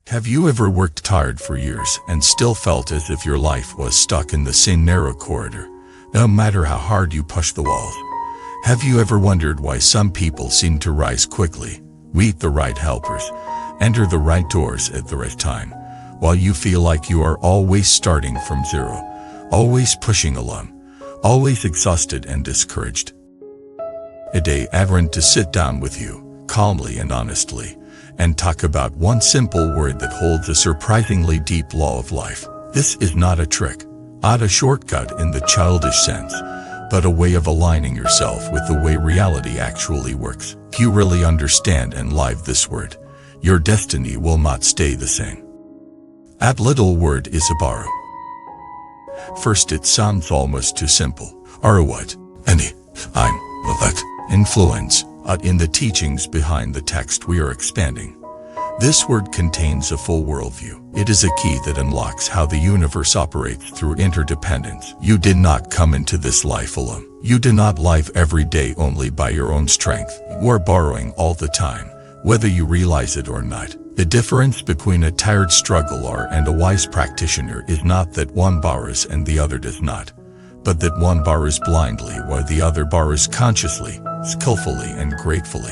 Have you ever worked tired for years and still felt as if your life was stuck in the same narrow corridor, no matter how hard you push the walls? Have you ever wondered why some people seem to rise quickly, meet the right helpers, enter the right doors at the right time, while you feel like you are always starting from zero, always pushing alone, always exhausted and discouraged? Today I want to sit down with you, calmly and honestly, and talk about one simple word that holds a surprisingly deep law of life. This is not a trick, not a shortcut in the childish sense, but a way of aligning yourself with the way reality actually works. If you really understand and live this word, your destiny will not stay the same. That little word is a borrow. First, it sounds almost too simple. Borrow what? Any. I'm that influence. In the teachings behind the text we are expanding, this word contains a full worldview. It is a key that unlocks how the universe operates through interdependence. You did not come into this life alone. You do not live every day only by your own strength. You are borrowing all the time, whether you realize it or not. The difference between a tired struggler and a wise practitioner is not that one borrows and the other does not, but that one borrows blindly while the other borrows consciously, skillfully and gratefully.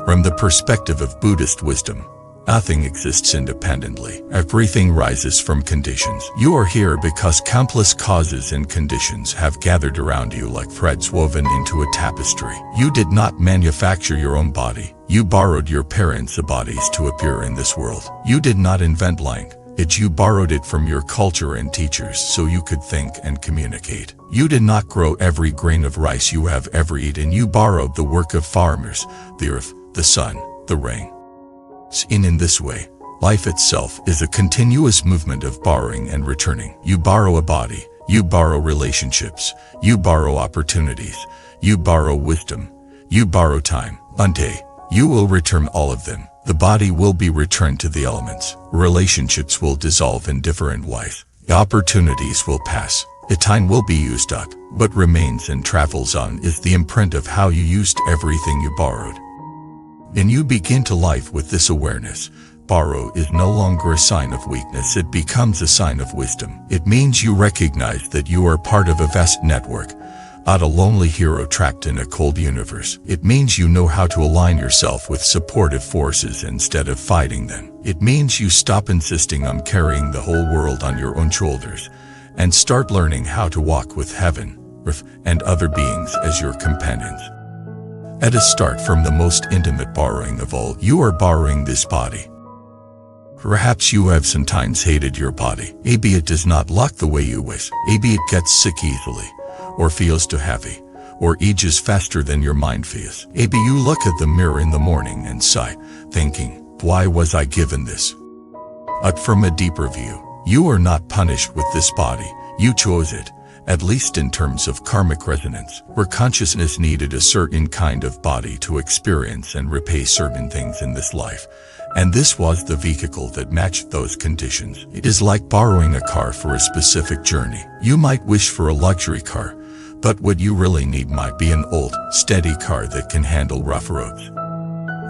From the perspective of Buddhist wisdom, nothing exists independently. Everything rises from conditions. You are here because countless causes and conditions have gathered around you like threads woven into a tapestry. You did not manufacture your own body. You borrowed your parents' bodies to appear in this world. You did not invent language. You borrowed it from your culture and teachers so you could think and communicate. You did not grow every grain of rice you have ever eaten. You borrowed the work of farmers, the earth, the sun, the rain. In this way, life itself is a continuous movement of borrowing and returning. You borrow a body, you borrow relationships, you borrow opportunities, you borrow wisdom, you borrow time. One day, you will return all of them. The body will be returned to the elements. Relationships will dissolve in different ways. The opportunities will pass. The time will be used up. What remains and travels on is the imprint of how you used everything you borrowed. When you begin to live with this awareness, borrow is no longer a sign of weakness. It becomes a sign of wisdom. It means you recognize that you are part of a vast network, not a lonely hero trapped in a cold universe. It means you know how to align yourself with supportive forces instead of fighting them. It means you stop insisting on carrying the whole world on your own shoulders and start learning how to walk with heaven, earth, and other beings as your companions. Let us start from the most intimate borrowing of all. You are borrowing this body. Perhaps you have sometimes hated your body. Maybe it does not look the way you wish. Maybe it gets sick easily, or feels too heavy, or ages faster than your mind feels. Maybe you look at the mirror in the morning and sigh, thinking, why was I given this? But from a deeper view, you are not punished with this body. You chose it, at least in terms of karmic resonance, where consciousness needed a certain kind of body to experience and repay certain things in this life. And this was the vehicle that matched those conditions. It is like borrowing a car for a specific journey. You might wish for a luxury car, but what you really need might be an old, steady car that can handle rough roads.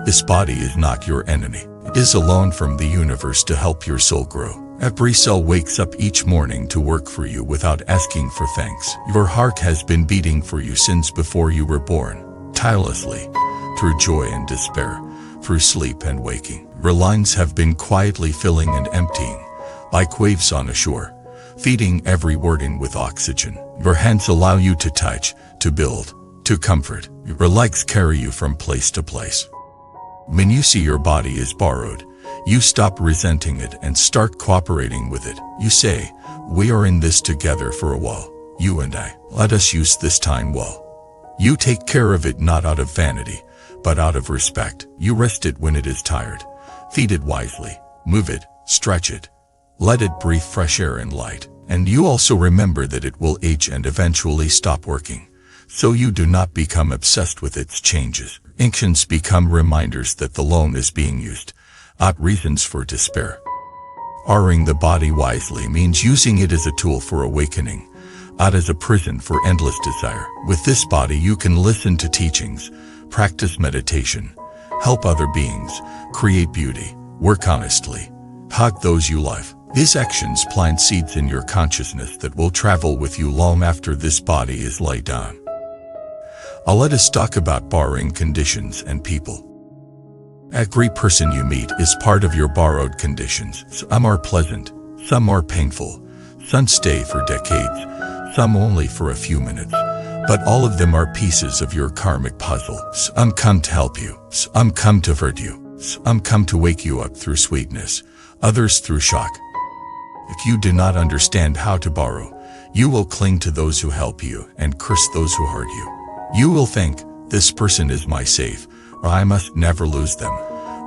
This body is not your enemy. It is a loan from the universe to help your soul grow. Every cell wakes up each morning to work for you without asking for thanks. Your heart has been beating for you since before you were born, tirelessly, through joy and despair, through sleep and waking. Your lines have been quietly filling and emptying, like waves on a shore, feeding every word in with oxygen. Your hands allow you to touch, to build, to comfort. Your legs carry you from place to place. When you see your body is borrowed, you stop resenting it and start cooperating with it. You say, we are in this together for a while, you and I. Let us use this time well. You take care of it not out of vanity, but out of respect. You rest it when it is tired. Feed it wisely, move it, stretch it. Let it breathe fresh air and light. And you also remember that it will age and eventually stop working, so you do not become obsessed with its changes. Actions become reminders that the loan is being used, not reasons for despair. Borrowing the body wisely means using it as a tool for awakening, not as a prison for endless desire. With this body you can listen to teachings, practice meditation, help other beings, create beauty, work honestly, hug those you love. These actions plant seeds in your consciousness that will travel with you long after this body is laid down. Let us talk about borrowing conditions and people. Every person you meet is part of your borrowed conditions. Some are pleasant, some are painful, some stay for decades, some only for a few minutes. But all of them are pieces of your karmic puzzle. Some come to help you, some come to hurt you, some come to wake you up through sweetness, others through shock. If you do not understand how to borrow, you will cling to those who help you and curse those who hurt you. You will think, this person is my safe, or I must never lose them,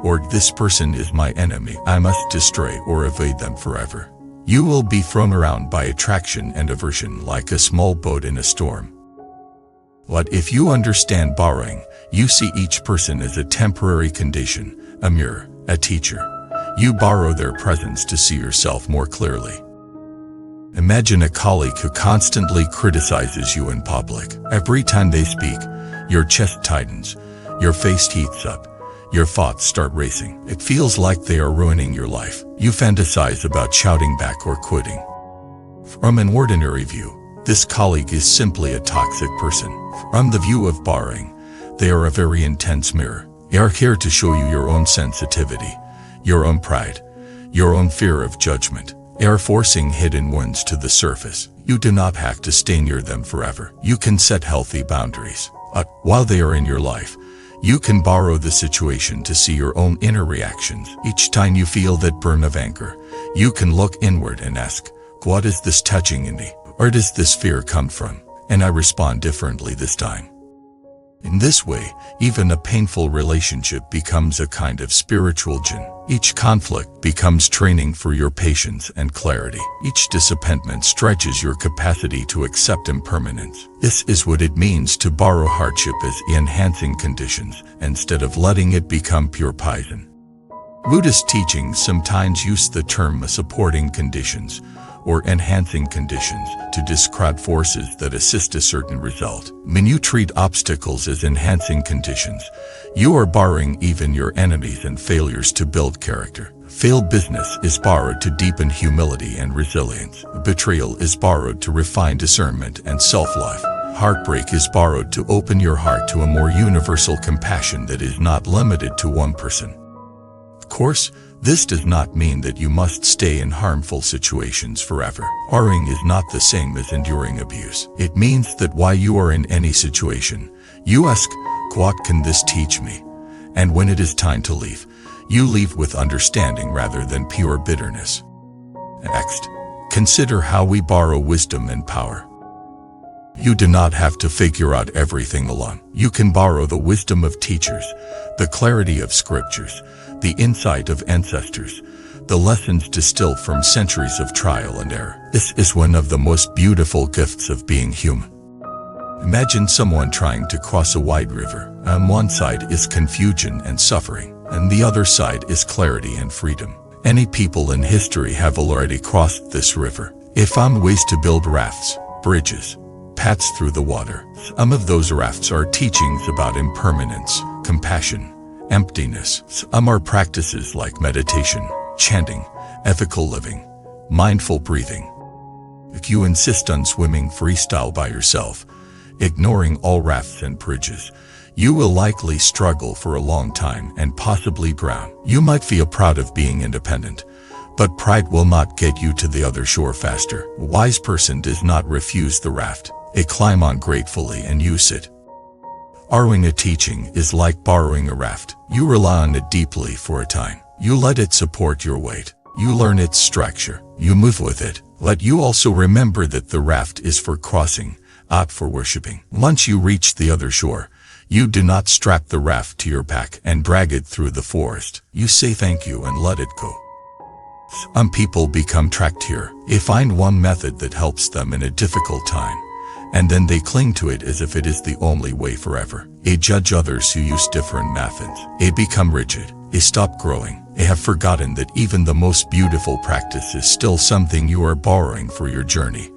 or this person is my enemy, I must destroy or evade them forever. You will be thrown around by attraction and aversion like a small boat in a storm. But if you understand borrowing, you see each person as a temporary condition, a mirror, a teacher. You borrow their presence to see yourself more clearly. Imagine a colleague who constantly criticizes you in public. Every time they speak, your chest tightens, your face heats up, your thoughts start racing. It feels like they are ruining your life. You fantasize about shouting back or quitting. From an ordinary view, this colleague is simply a toxic person. From the view of borrowing, they are a very intense mirror. They are here to show you your own sensitivity, your own pride, your own fear of judgment. They are forcing hidden wounds to the surface. You do not have to stay near them forever. You can set healthy boundaries. But while they are in your life, you can borrow the situation to see your own inner reactions. Each time you feel that burn of anger, you can look inward and ask, what is this touching in me? Where does this fear come from? And I respond differently this time. In this way, even a painful relationship becomes a kind of spiritual gym. Each conflict becomes training for your patience and clarity. Each disappointment stretches your capacity to accept impermanence. This is what it means to borrow hardship as enhancing conditions, instead of letting it become pure poison. Buddhist teachings sometimes use the term supporting conditions, or enhancing conditions, to describe forces that assist a certain result. When you treat obstacles as enhancing conditions, you are borrowing even your enemies and failures to build character. Failed business is borrowed to deepen humility and resilience. Betrayal is borrowed to refine discernment and self-love. Heartbreak is borrowed to open your heart to a more universal compassion that is not limited to one person. Of course, this does not mean that you must stay in harmful situations forever. Borrowing is not the same as enduring abuse. It means that while you are in any situation, you ask, what can this teach me? And when it is time to leave, you leave with understanding rather than pure bitterness. Next, consider how we borrow wisdom and power. You do not have to figure out everything alone. You can borrow the wisdom of teachers, the clarity of scriptures, the insight of ancestors, the lessons distilled from centuries of trial and error. This is one of the most beautiful gifts of being human. Imagine someone trying to cross a wide river. On one side is confusion and suffering, and the other side is clarity and freedom. Many people in history have already crossed this river. They found ways to build rafts, bridges, paths through the water. Some of those rafts are teachings about impermanence, compassion, emptiness. Some are practices like meditation, chanting, ethical living, mindful breathing. If you insist on swimming freestyle by yourself, ignoring all rafts and bridges, you will likely struggle for a long time and possibly drown. You might feel proud of being independent, but pride will not get you to the other shore faster. A wise person does not refuse the raft. They climb on gratefully and use it. Borrowing a teaching is like borrowing a raft. You rely on it deeply for a time. You let it support your weight. You learn its structure. You move with it. But you also remember that the raft is for crossing, not for worshipping. Once you reach the other shore, you do not strap the raft to your back and drag it through the forest. You say thank you and let it go. Some people become trapped here. They find one method that helps them in a difficult time, and then they cling to it as if it is the only way forever. They judge others who use different methods. They become rigid. They stop growing. They have forgotten that even the most beautiful practice is still something you are borrowing for your journey,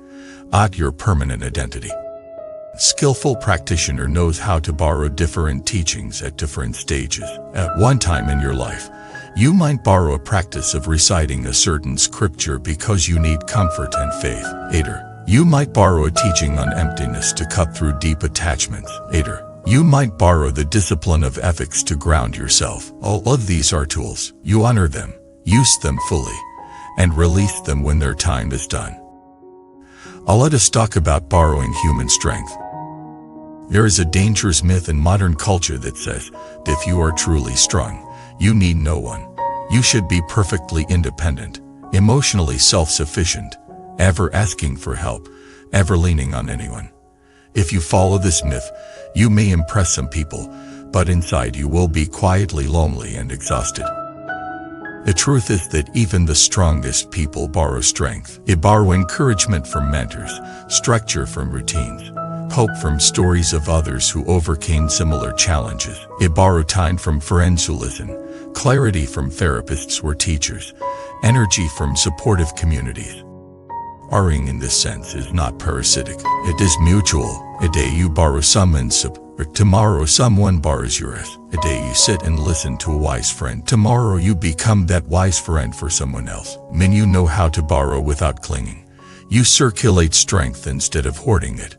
not your permanent identity. A skillful practitioner knows how to borrow different teachings at different stages. At one time in your life, You might borrow a practice of reciting a certain scripture because you need comfort and faith. 8. You might borrow a teaching on emptiness to cut through deep attachments. 8. You might borrow the discipline of ethics to ground yourself. All of these are tools. You honor them, use them fully, and release them when their time is done. Let us talk about borrowing human strength. There is a dangerous myth in modern culture that says, if you are truly strong, you need no one. You should be perfectly independent, emotionally self-sufficient, ever asking for help, ever leaning on anyone. If you follow this myth, you may impress some people, but inside you will be quietly lonely and exhausted. The truth is that even the strongest people borrow strength. They borrow encouragement from mentors, structure from routines, hope from stories of others who overcame similar challenges. They borrow time from friends who listen, clarity from therapists or teachers, energy from supportive communities. Borrowing in this sense is not parasitic. It is mutual. A day you borrow someone's support, tomorrow someone borrows yours. A day you sit and listen to a wise friend, tomorrow you become that wise friend for someone else. When you know how to borrow without clinging, you circulate strength instead of hoarding it.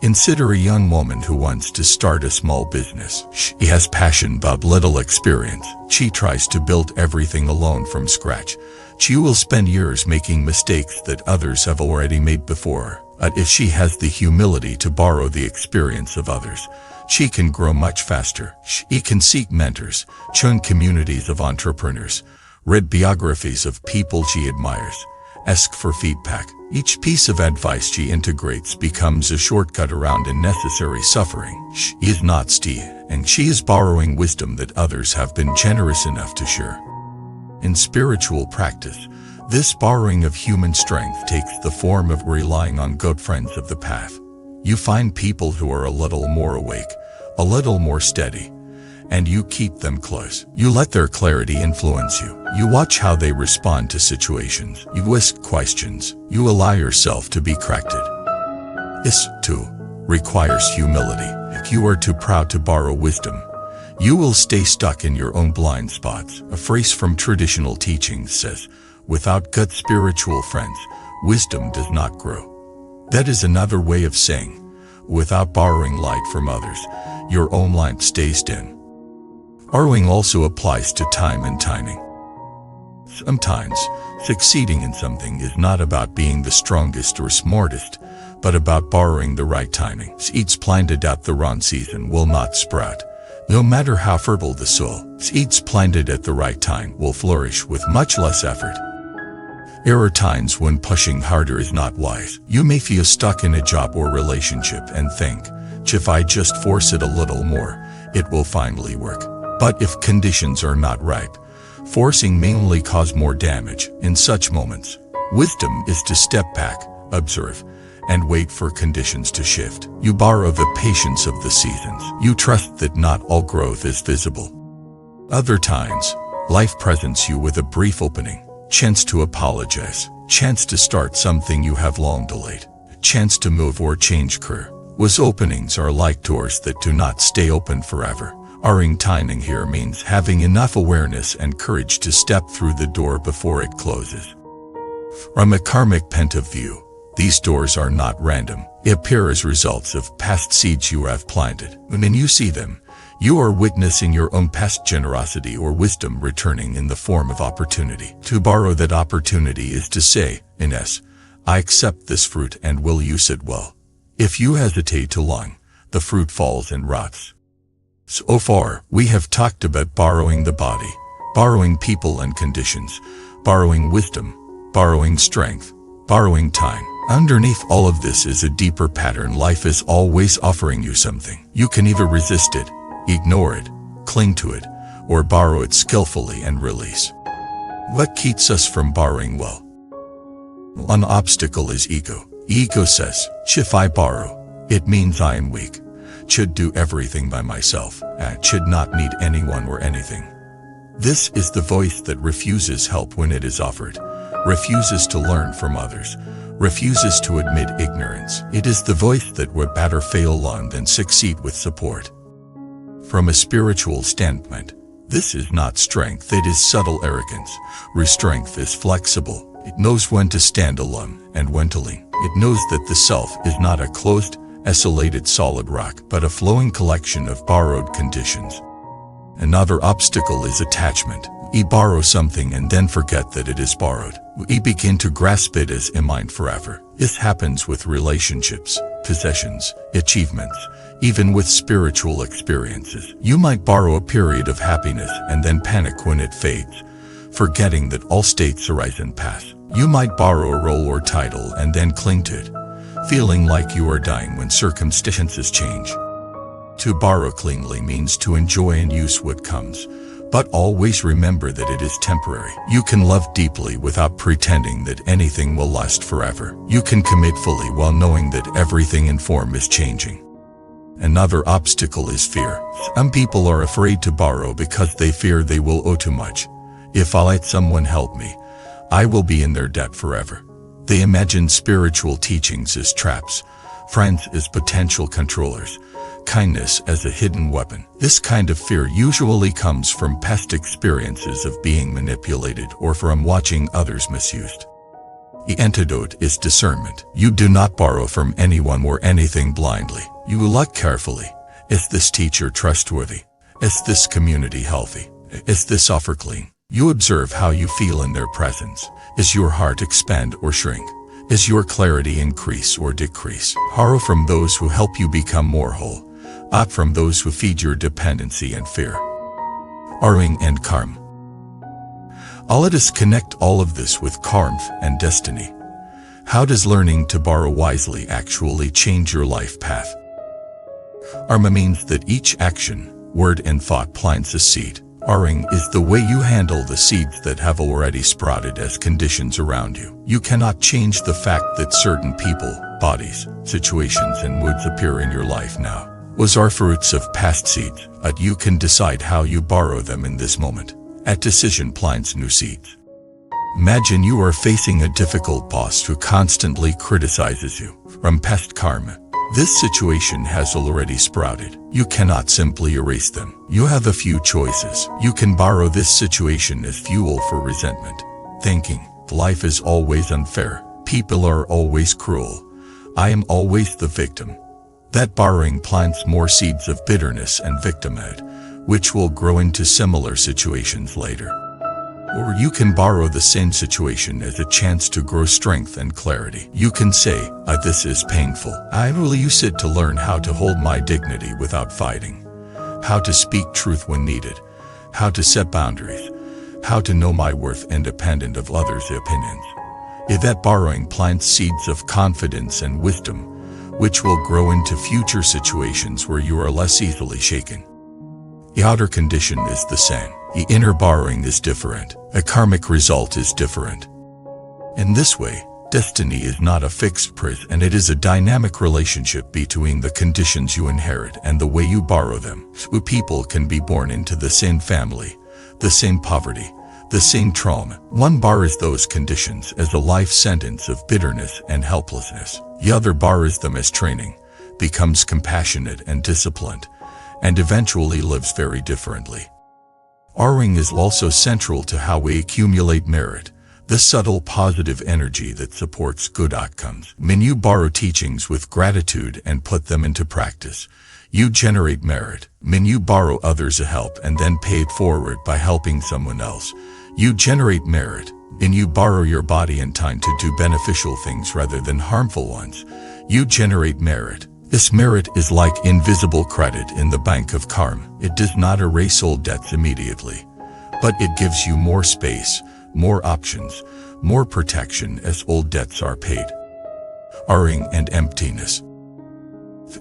Consider a young woman who wants to start a small business. She has passion but little experience. She tries to build everything alone from scratch. She will spend years making mistakes that others have already made before her. But if she has the humility to borrow the experience of others, she can grow much faster. She can seek mentors, join communities of entrepreneurs, read biographies of people she admires, ask for feedback. Each piece of advice she integrates becomes a shortcut around unnecessary suffering. She is not Steve, and she is borrowing wisdom that others have been generous enough to share. In spiritual practice, this borrowing of human strength takes the form of relying on good friends of the path. You find people who are a little more awake, a little more steady, and you keep them close. You let their clarity influence you. You watch how they respond to situations. You ask questions. You allow yourself to be corrected. This, too, requires humility. If you are too proud to borrow wisdom, you will stay stuck in your own blind spots. A phrase from traditional teachings says, without good spiritual friends, wisdom does not grow. That is another way of saying, without borrowing light from others, your own light stays dim. Borrowing also applies to time and timing. Sometimes, succeeding in something is not about being the strongest or smartest, but about borrowing the right timing. Seeds planted at the wrong season will not sprout. No matter how fertile the soil, seeds planted at the right time will flourish with much less effort. There are times when pushing harder is not wise. You may feel stuck in a job or relationship and think, if I just force it a little more, it will finally work. But if conditions are not ripe, forcing may only cause more damage. In such moments, wisdom is to step back, observe, and wait for conditions to shift. You borrow the patience of the seasons. You trust that not all growth is visible. Other times, life presents you with a brief opening, chance to apologize, chance to start something you have long delayed, chance to move or change career. Those openings are like doors that do not stay open forever. Borrowing timing here means having enough awareness and courage to step through the door before it closes. From a karmic point of view, these doors are not random. They appear as results of past seeds you have planted. When you see them, you are witnessing your own past generosity or wisdom returning in the form of opportunity. To borrow that opportunity is to say, Ines, I accept this fruit and will use it well. If you hesitate too long, the fruit falls and rots. So far, we have talked about borrowing the body, borrowing people and conditions, borrowing wisdom, borrowing strength, borrowing time. Underneath all of this is a deeper pattern. Life is always offering you something. You can either resist it, ignore it, cling to it, or borrow it skillfully and release. What keeps us from borrowing well? One obstacle is ego. Ego says, if I borrow, it means I am weak, should do everything by myself, and should not need anyone or anything. This is the voice that refuses help when it is offered, refuses to learn from others, refuses to admit ignorance. It is the voice that would better fail alone than succeed with support. From a spiritual standpoint, This is not strength, it is subtle arrogance. Restrength is flexible. It knows when to stand alone and when to lean. It knows that the self is not a closed, isolated solid rock, but a flowing collection of borrowed conditions. Another obstacle is attachment. We borrow something and then forget that it is borrowed. We begin to grasp it as mine forever. This happens with relationships, possessions, achievements, even with spiritual experiences. You might borrow a period of happiness and then panic when it fades, forgetting that all states arise and pass. You might borrow a role or title and then cling to it, feeling like you are dying when circumstances change. To borrow cleanly means to enjoy and use what comes, but always remember that it is temporary. You can love deeply without pretending that anything will last forever. You can commit fully while knowing that everything in form is changing. Another obstacle is fear. Some people are afraid to borrow because they fear they will owe too much. If I let someone help me, I will be in their debt forever. They imagine spiritual teachings as traps, friends as potential controllers, kindness as a hidden weapon. This kind of fear usually comes from past experiences of being manipulated or from watching others misused. The antidote is discernment. You do not borrow from anyone or anything blindly. You look carefully. Is this teacher trustworthy? Is this community healthy? Is this offer clean? You observe how you feel in their presence. Is your heart expand or shrink? Is your clarity increase or decrease? Borrow from those who help you become more whole, not from those who feed your dependency and fear. Borrowing and karma. Let us connect all of this with karma and destiny. How does learning to borrow wisely actually change your life path? Karma means that each action, word and thought plants a seed. Borrowing is the way you handle the seeds that have already sprouted as conditions around you. You cannot change the fact that certain people, bodies, situations and moods appear in your life now. Those are fruits of past seeds, but you can decide how you borrow them in this moment. A decision plants new seeds. Imagine you are facing a difficult boss who constantly criticizes you. From past karma, this situation has already sprouted. You cannot simply erase them. You have a few choices. You can borrow this situation as fuel for resentment, thinking, life is always unfair, people are always cruel, I am always the victim. That borrowing plants more seeds of bitterness and victimhood, which will grow into similar situations later. Or you can borrow the same situation as a chance to grow strength and clarity. You can say, this is painful. I will use it to learn how to hold my dignity without fighting, how to speak truth when needed, how to set boundaries, how to know my worth independent of others' opinions. If that borrowing plants seeds of confidence and wisdom, which will grow into future situations where you are less easily shaken. The outer condition is the same. The inner borrowing is different. A karmic result is different. In this way, destiny is not a fixed price, and it is a dynamic relationship between the conditions you inherit and the way you borrow them. Two people can be born into the same family, the same poverty, the same trauma. One borrows those conditions as a life sentence of bitterness and helplessness. The other borrows them as training, becomes compassionate and disciplined, and eventually lives very differently. Borrowing is also central to how we accumulate merit, the subtle positive energy that supports good outcomes. When you borrow teachings with gratitude and put them into practice, you generate merit. When you borrow others a help and then pay it forward by helping someone else, you generate merit. When you borrow your body and time to do beneficial things rather than harmful ones, you generate merit. This merit is like invisible credit in the bank of karma. It does not erase old debts immediately, but it gives you more space, more options, more protection as old debts are paid. Borrowing and emptiness.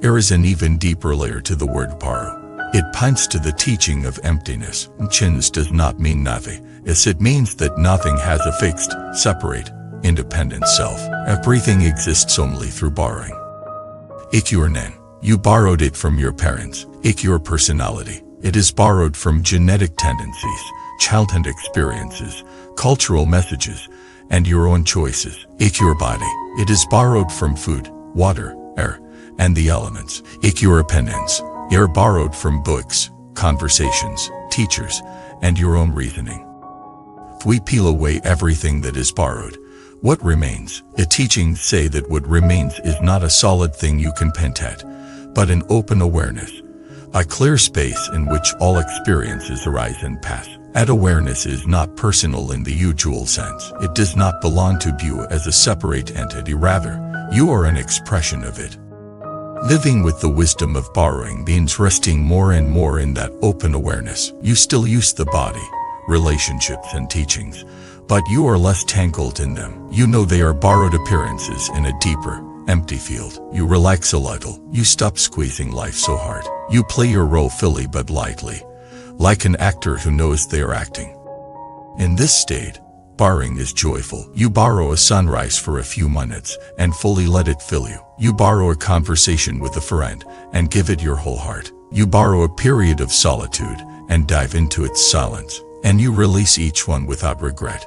There is an even deeper layer to the word borrow. It points to the teaching of emptiness. Chins does not mean nothing, as it means that nothing has a fixed, separate, independent self. Everything exists only through borrowing. Ik your nen. You borrowed it from your parents. Ik your personality. It is borrowed from genetic tendencies, childhood experiences, cultural messages, and your own choices. Ik your body. It is borrowed from food, water, air, and the elements. Ik your opinions. They are borrowed from books, conversations, teachers, and your own reasoning. If we peel away everything that is borrowed, what remains? Teachings say that what remains is not a solid thing you can pent at, but an open awareness, a clear space in which all experiences arise and pass. That awareness is not personal in the usual sense. It does not belong to you as a separate entity. Rather, you are an expression of it. Living with the wisdom of borrowing means resting more and more in that open awareness. You still use the body, relationships and teachings, but you are less tangled in them. You know they are borrowed appearances in a deeper, empty field. You relax a little. You stop squeezing life so hard. You play your role fully but lightly, like an actor who knows they are acting. In this state, borrowing is joyful. You borrow a sunrise for a few minutes and fully let it fill you. You borrow a conversation with a friend and give it your whole heart. You borrow a period of solitude and dive into its silence, and you release each one without regret.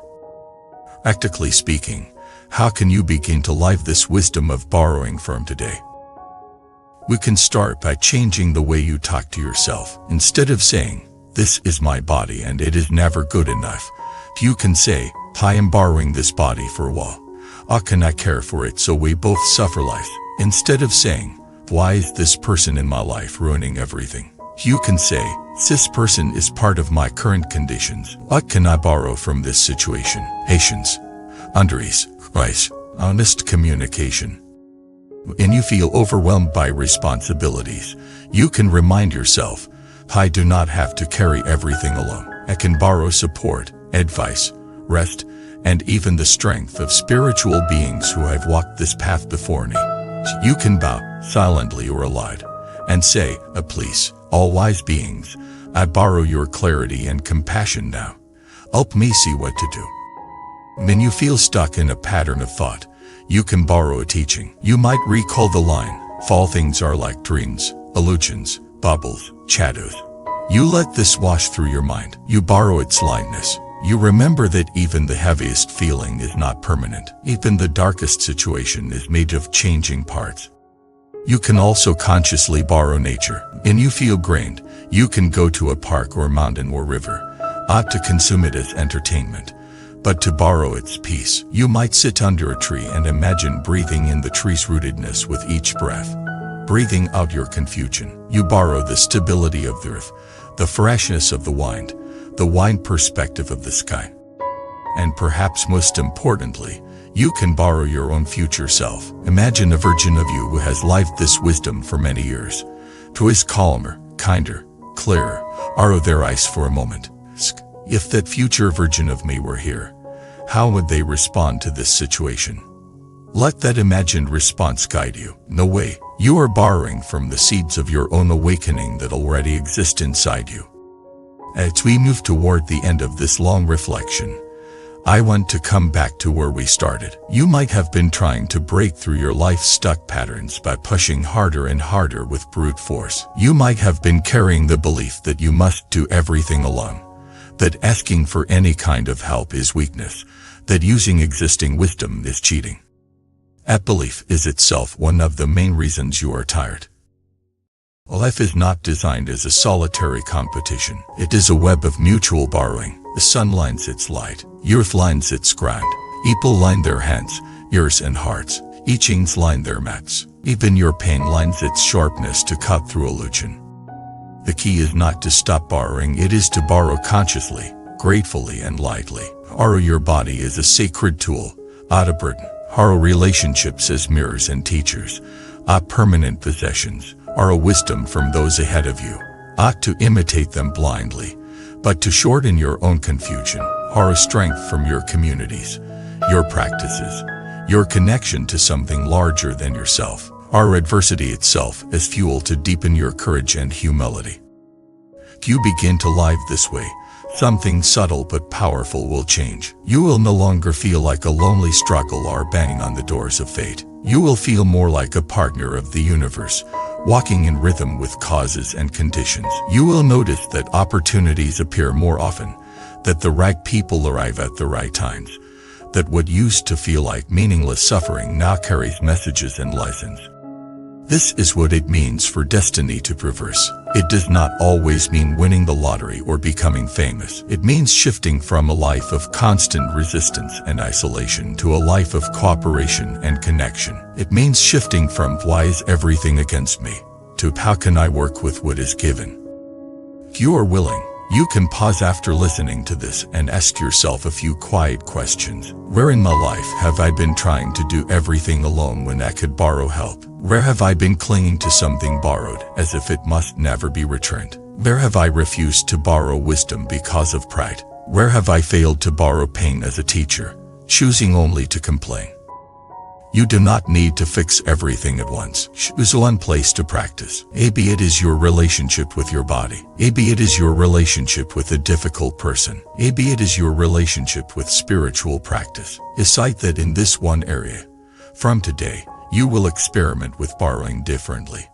Practically speaking, how can you begin to live this wisdom of borrowing from today? We can start by changing the way you talk to yourself. Instead of saying, "This is my body and it is never good enough," you can say, "I am borrowing this body for a while. I cannot care for it, so we both suffer life." Instead of saying, "Why is this person in my life ruining everything?" you can say, "This person is part of my current conditions. What can I borrow from this situation?" Patience, understanding, honest communication. When you feel overwhelmed by responsibilities, you can remind yourself, "I do not have to carry everything alone. I can borrow support, advice, rest, and even the strength of spiritual beings who have walked this path before me." You can bow, silently or aloud, and say, "Please, all wise beings, I borrow your clarity and compassion now. Help me see what to do." When you feel stuck in a pattern of thought, you can borrow a teaching. You might recall the line, "All things are like dreams, illusions, bubbles, shadows." You let this wash through your mind. You borrow its lightness. You remember that even the heaviest feeling is not permanent. Even the darkest situation is made of changing parts. You can also consciously borrow nature. When you feel drained, you can go to a park or mountain or river, not to consume it as entertainment, but to borrow its peace. You might sit under a tree and imagine breathing in the tree's rootedness with each breath, breathing out your confusion. You borrow the stability of the earth, the freshness of the wind perspective of the sky. And perhaps most importantly, you can borrow your own future self. Imagine a version of you who has lived this wisdom for many years, who is calmer, kinder, clearer. Borrow their eyes for a moment. If that future version of me were here, how would they respond to this situation? Let that imagined response guide you. No way, you are borrowing from the seeds of your own awakening that already exist inside you. As we move toward the end of this long reflection, I want to come back to where we started. You might have been trying to break through your life-stuck patterns by pushing harder and harder with brute force. You might have been carrying the belief that you must do everything alone, that asking for any kind of help is weakness, that using existing wisdom is cheating. That belief is itself one of the main reasons you are tired. Life is not designed as a solitary competition. It is a web of mutual borrowing. The sun lines its light, the earth lines its ground. People line their hands, ears and hearts. Teachings line their mats. Even your pain lines its sharpness to cut through illusion. The key is not to stop borrowing, it is to borrow consciously, gratefully and lightly. Borrow your body as a sacred tool, not a burden. Borrow relationships as mirrors and teachers, not permanent possessions. Borrow wisdom from those ahead of you, not to imitate them blindly, but to shorten your own confusion. Borrow strength from your communities, your practices, your connection to something larger than yourself. Borrow adversity itself as fuel to deepen your courage and humility. If you begin to live this way, something subtle but powerful will change. You will no longer feel like a lonely struggle or banging on the doors of fate. You will feel more like a partner of the universe, walking in rhythm with causes and conditions. You will notice that opportunities appear more often, that the right people arrive at the right times, that what used to feel like meaningless suffering now carries messages and lessons. This is what it means for destiny to reverse. It does not always mean winning the lottery or becoming famous. It means shifting from a life of constant resistance and isolation to a life of cooperation and connection. It means shifting from "why is everything against me?" to "how can I work with what is given?" If you are willing, you can pause after listening to this and ask yourself a few quiet questions. Where in my life have I been trying to do everything alone when I could borrow help? Where have I been clinging to something borrowed as if it must never be returned? Where have I refused to borrow wisdom because of pride? Where have I failed to borrow pain as a teacher, choosing only to complain? You do not need to fix everything at once. Choose one place to practice. Maybe it is your relationship with your body. Maybe it is your relationship with a difficult person. Maybe it is your relationship with spiritual practice. Decide that in this one area, from today, you will experiment with borrowing differently.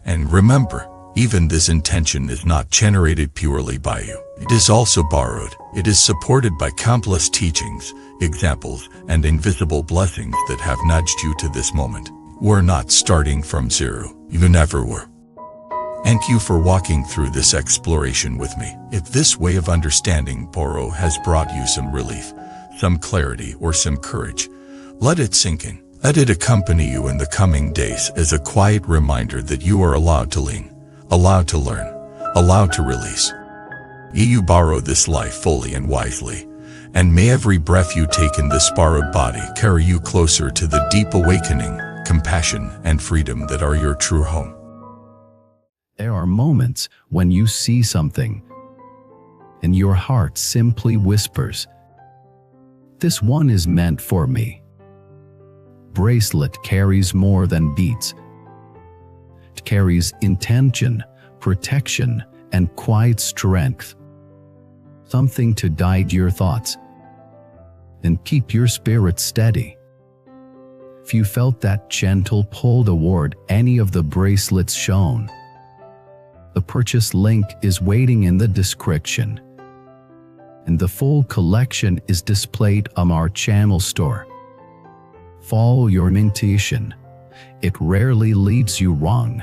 And remember, even this intention is not generated purely by you. It is also borrowed. It is supported by countless teachings, examples, and invisible blessings that have nudged you to this moment. We're not starting from zero. You never were. Thank you for walking through this exploration with me. If this way of understanding borrow has brought you some relief, some clarity, or some courage, let it sink in. Let it accompany you in the coming days as a quiet reminder that you are allowed to lean, allowed to learn, allowed to release. May you borrow this life fully and wisely, and may every breath you take in this borrowed body carry you closer to the deep awakening, compassion, and freedom that are your true home. There are moments when you see something, and your heart simply whispers, "This one is meant for me." Bracelet carries more than beads. It carries intention, protection, and quiet strength. Something to guide your thoughts and keep your spirit steady. If you felt that gentle pull toward any of the bracelets shown, the purchase link is waiting in the description, and the full collection is displayed on our channel store. Follow your intuition. It rarely leads you wrong.